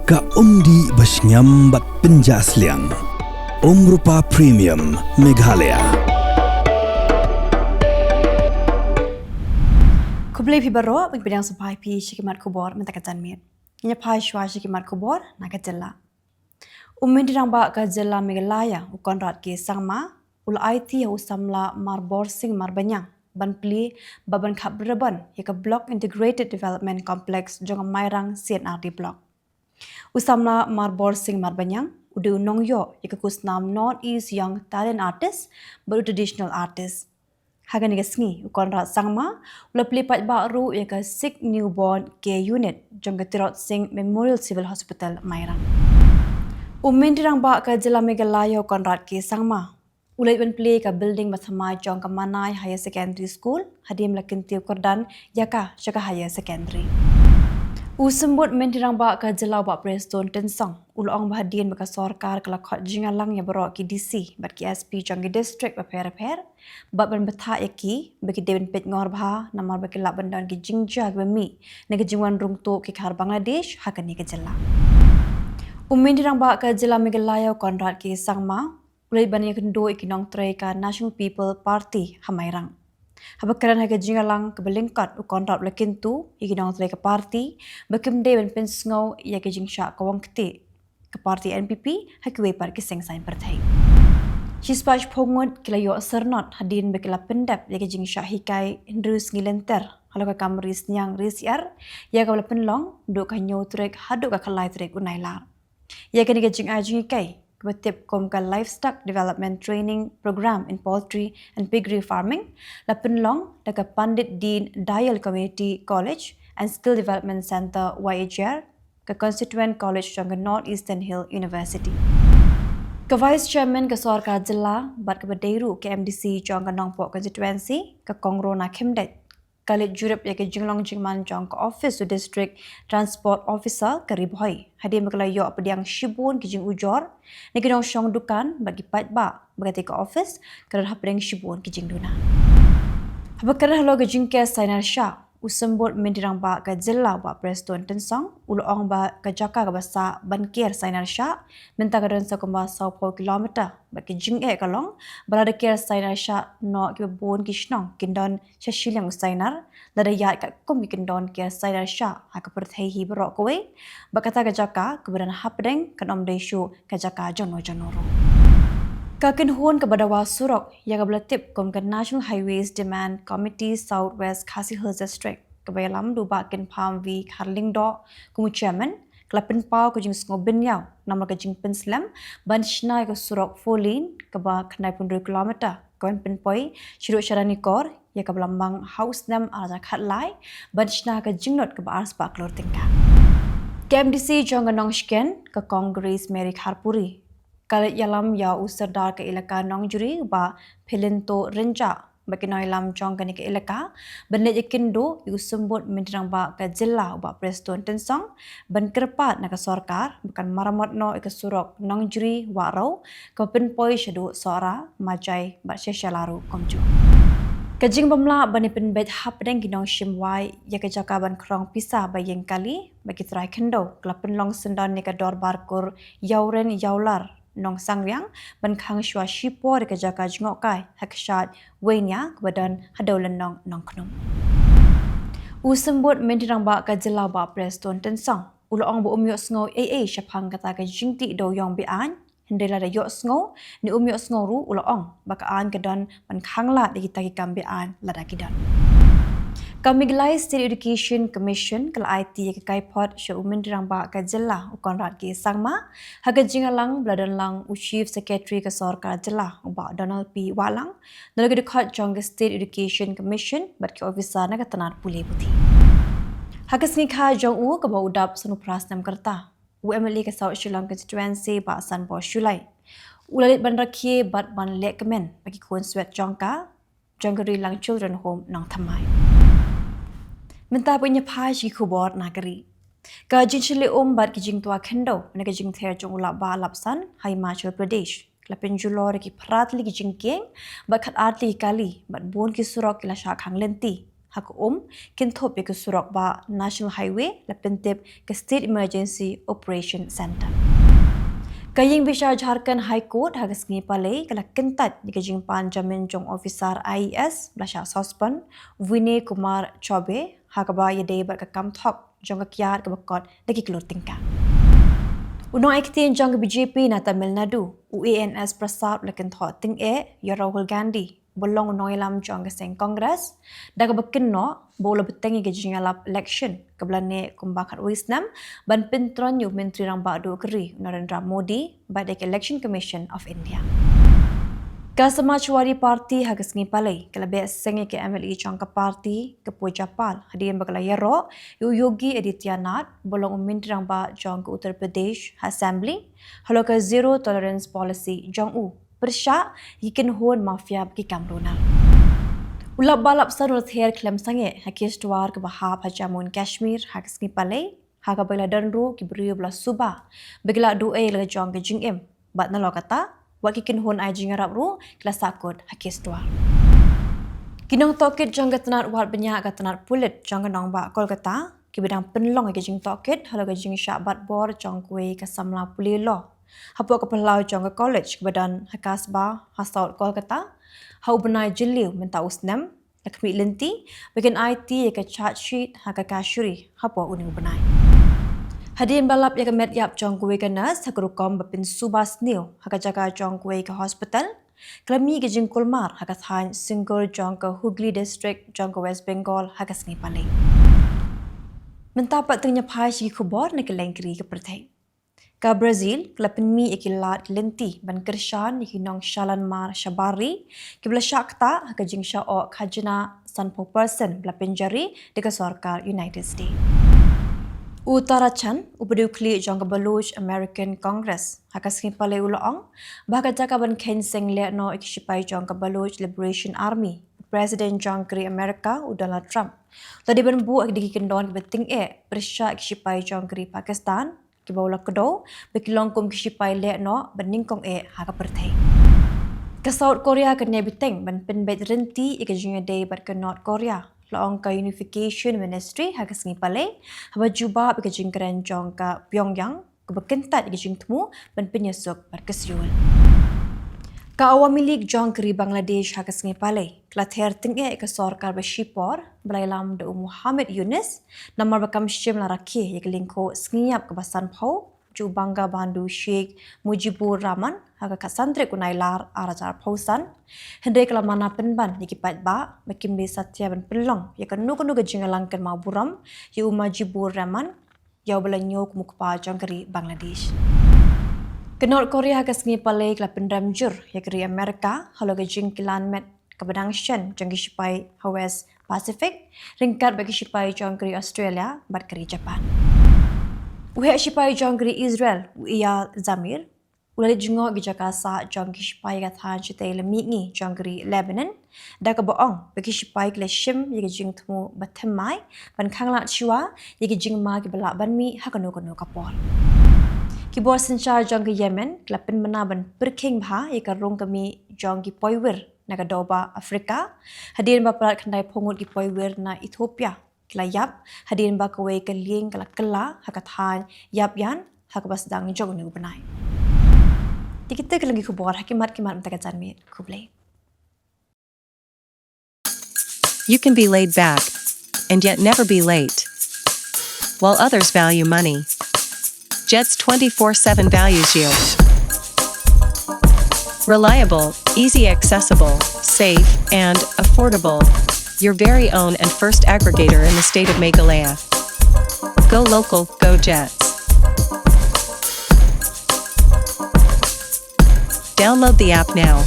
Ka umdi basnyam bat penjasliang. Rupa Premium Meghalaya. Kubli pi baro bidang sampai pi shikimat Khubor mentakajan mit. Nya pai shwa shikimat Khubor naga Jylla. Dirang ba ka Jylla Meghalaya ukon rat ke sangma ul IT usamla marbor sing marbanyang ban pli baban khap reban ya ka block integrated development complex jong mairang CNRD block. Usamla marbor sing marbanyang udu nong yo ya ka kusnam North East Young Talent Artist baru traditional artist. Hagan ni kesngi ukon rat sangma ula pli pat baru ya ka sick newborn care unit jong Tirot Singh Memorial Civil Hospital mairang. Dirang ba ka Jylla Meghalaya ukon rat ke sangma ulai ban play ka building mathamai jong ka Manai Higher Secondary School hadim lakin tiu kordan yaka syaka higher secondary. Usembut dirang ba ka Jylla ba Preston Tensong ulong bahadin baka sorkar kala khot jingalang ya borok ki DC bat ki SP jong ki district ba per bat ban betha yaki baki deben pet ngor bha namar baki lak bandan ki jingja ki mi ne ki jingwan rung to ki khar Bangladesh hakan ni ke Jylla. Dirang ba ka Jylla Meghalaya konrat ki sangma ulai ban ya kendo ikinong tray ka National People Party hamairang. Habakaran haga jingalang ke belingkat konrat lakin tu ikinong tray ka party bakim de ban pensngau ya ke jingsha kawang kete ke party NPP hakwe par ki sengsain Pyrthei. Chispach pongot kila yo sernot hadin bekila pendap ya ke jingsha hikai indrus ngilenter halo ka kamris nyang risiar ya ka penlong duk ka nyo trek haduk ka kalai trek Nailar. Ya ke ni ke jing ajing kai Ketip kom ka livestock development training program in poultry and piggery farming la penlong da ka Pandit Dean Dayal Community College and Skill Development Center YHR ka Constituent College jong North Eastern Hill University. Ka Vice Chairman ka Sarkar Jylla bat ka Badairu ke MDC jong ka Nongpo constituency ka Kongro na Khimdet Kalit Jurup ya ke Jinglong Jingman jong ka Office to District Transport Officer ka Ribhoi. Hadim makalayo apadiang shibun ki jing ujor ni kinong syong dukan bagi pat ba bagati ka office karan hapading shibun ki jing duna. Habakaran halo ka jing ke Sainar Shah usembut dirang ba ka Jylla ba Preston Tensong ulong ba ka Jaka ka basa bankir Sainar Shah minta ka sa kumba 10 kilometer bagi jing kalong berada ke Sainar Shah no ki bon ki shnong kindon shashilang Sainar lada yat ka kum ki kindon ke Sainar Shah ha ka Pyrthei hi berok kowe bakata ka Jaka keberan hapdeng kanom deshu ka Jaka jonoro. Kakin hun ke Badawa Surok yang belatip kom ke National Highways Demand Committee Southwest Khasi Hills District ke bayalam du bakin Palm V Kylleng do kumu chairman kelapin pau ke jing sngo binyau namar ke jing penslam ban shnai ke Surok Folin ke ba knai pun 2 kilometer kon penpoi shiruk syarani kor ya ke belambang house nam ala khatlai ban shnai ke jingnot ke ba ars ba klor tingka. KMDC jong nong shken ke Congress Mary Kharpuri Kalit yalam ya usardar ke ilaka nong juri ba Pilinto Renja bagi noilam jong ke ilaka benet yakindo usembut dirang ba ke Jylla ba Preston Tensong ban kerpat na ke sorkar bukan maramot no ke surok nong juri warau ke penpoi syadu sora majai ba syalaru komju. Kajing bamla bani penbet hapdeng ginong shimwai ya ke Jaka ban krong pisah bayeng kali bagi try kendo kelapen long sendan ni ke dor barkur yauren yaular nong sangyang ban khang shwa shipo ke Jaka jngok kai hakshat wenya badan hadaulan nong knum. Usembut dirang ba ka Jylla ba Preston Tensong ulong bo umyo sngo syapang kata ka jingti do yong bian hendela da yo sngo ni umyo sngo ru ulong bakaan kedan ban khangla di kita ki kambian lada kidan. Kamiglai State Education Commission kala IT ke kaipot sya dirang ba ka Jylla ukon rat ki sangma haga jingalang bladan lang Chief Secretary ke Sarkar Jylla ba Donald P Walang nalagi dekat jong State Education Commission bat ki officer na katanar puli puti. Haga singkha jong ke ba udap sanu prasnam kerta UMLA ke South Shillong constituency ba San Bo Shulai. Ulalit ban rakhi bat ban lek kemen bagi kun swet jongka jonggeri lang children home nang thamai. Minta punya pagi Khubor nagari. Ka jing shili bat ki jing tua kendo na ka jing ther jong ulap ba lapsan Himachal Pradesh. Lapin julor ki prat li ki jing keng ba khat art li kali bat bon ki surok ki la sha khang lenti hak kintop ke surok ba National Highway la pentip ke State Emergency Operation Center. Kaying Bishar Jharkhand High Court hagas ngi palai kala kentat ni kejingpan jamin jong officer IES blasha suspend Vinay Kumar Chobe hakaba yede ba ka kam thok jong ka kyar ka bakot deki kelur tingka. Unong iktin jong BJP na Tamil Nadu UANS prasab lakin thok ting Rahul Gandhi bolong unong ilam jong ka seng Congress daga bakin no bola betengi kejingalap election keblane kumbakat wisnam ban pintron yu menteri rang badu keri Narendra Modi badek Election Commission of India. Ka Samajwadi Parti hagas ngi palai kalabe sengi ke MLE jong ka parti ke Pujapal hadian bakala yero yu Yogi Adityanath bolong menteri rang ba jong ke Uttar Pradesh Assembly halo ka zero tolerance policy jong persya yikin hon mafia ki Kamruna. Ulap balap sarul ther klem sange hakis tuar ke bahab hajamun Kashmir hagas ngi palai haga bela danru ki beriu bela suba begla duai le jong ke jingim bat nalo kata wa kikin hon ai jing arab ru kelas sakut hakis tuar. Kinong tokit jong ke tenat wat banyak ke tenat pulit jong ke nong ba Kolkata ki bidang penlong ke jing tokit halo ke jing syabat bor jong kuei ke samla pulilo. Hapo ke pelau jong ke college ke badan hakasba hasaut Kolkata hau benai Jylla minta usnam lakmi lenti bagian IT ke charge sheet haka kashuri hapo uning benai. Hadian balap ya ke met yap jong kuei ke nas haka rukom bapin subas nil haka jaga jong kuei ke hospital kelami ke jing kulmar haka than single jong ke Hooghly district jong ke West Bengal haka sengi palai. Mentapat tengnya pai si Khubor na Kylleng ke Pyrthei. Ka Brazil, kelapin mi ikilat lenti ban kershan ikinong shalan mar shabari kibla syakta haka jing sya o khajna sanpo person belapin jari deka sarkar United States. Uttarakhand upadu kli jong ka Baloch American Congress haka sengi palai ulaong bahaka jaka ban kenseng le no ikishipai jong ka Baloch Liberation Army President John Kerry Amerika Donald Trump. Tadi ban bu ak diki kendon beting persya ikishipai jong Kerry Pakistan ki bawla kedo bekilong kum kishipai le no beningkong haka Pyrthei. Ka South Korea ke nebiteng ban penbet renti ikajinga day bat ke North Korea laong ka Unification Ministry haka sengi palai haba juba ikajing keren jong ka Pyongyang ke bekentat ikajing temu ban penyesuk bat ke Seoul. Ka Awami League jong keri Bangladesh haka sengi palai kelather tingge ke sorkar bersyipor belailam da Muhammad Yunus namar bakam syim laraki yak lingko sengiap ke basan pau ju bangga bandu Sheikh Mujibur Rahman haka kasantri ku Nailar arajar pausan hendai kelamana penban yikipat ba bakim be satya ban pelong yak nu gejingalangkan maburam yu Mujibur Rahman yau belanyo kumukpa jong keri Bangladesh. Ke North Korea ke sengi palai kelapin ramjur ya keri Amerika halo ke jingkilan met ke bedang shen jong kishipai West Pacific ringkat bagi shipai jong keri Australia bat keri Japan. Uhe shipai jong keri Israel uia Zamir ulali jengok gijaka sa jong kishipai kathan chitai lemingi jong keri Lebanon da ke boong bagi shipai kele shim ya ke jing temu batemai ban kanglat shiwa ya ke jing ma ke belak banmi hakano kapol. Kibor sencar jong ke Yemen, kelapin menaban perking bah ika rong kami jong ki poiwer na kadoba Afrika, hadirin ba pelat kendai pongut ki poiwer na Ethiopia, kelayap hadirin ba kawai ke ling kala hakathan yap yan hakabas dang jong ni benai. Dikita ke lagi Khubor hakimat mentakan mit kublai. You can be laid back and yet never be late. While others value money, Jet's 24/7 values you. Reliable, easy accessible, safe, and affordable. Your very own and first aggregator in the state of Meghalaya. Go local, go Jets. Download the app now.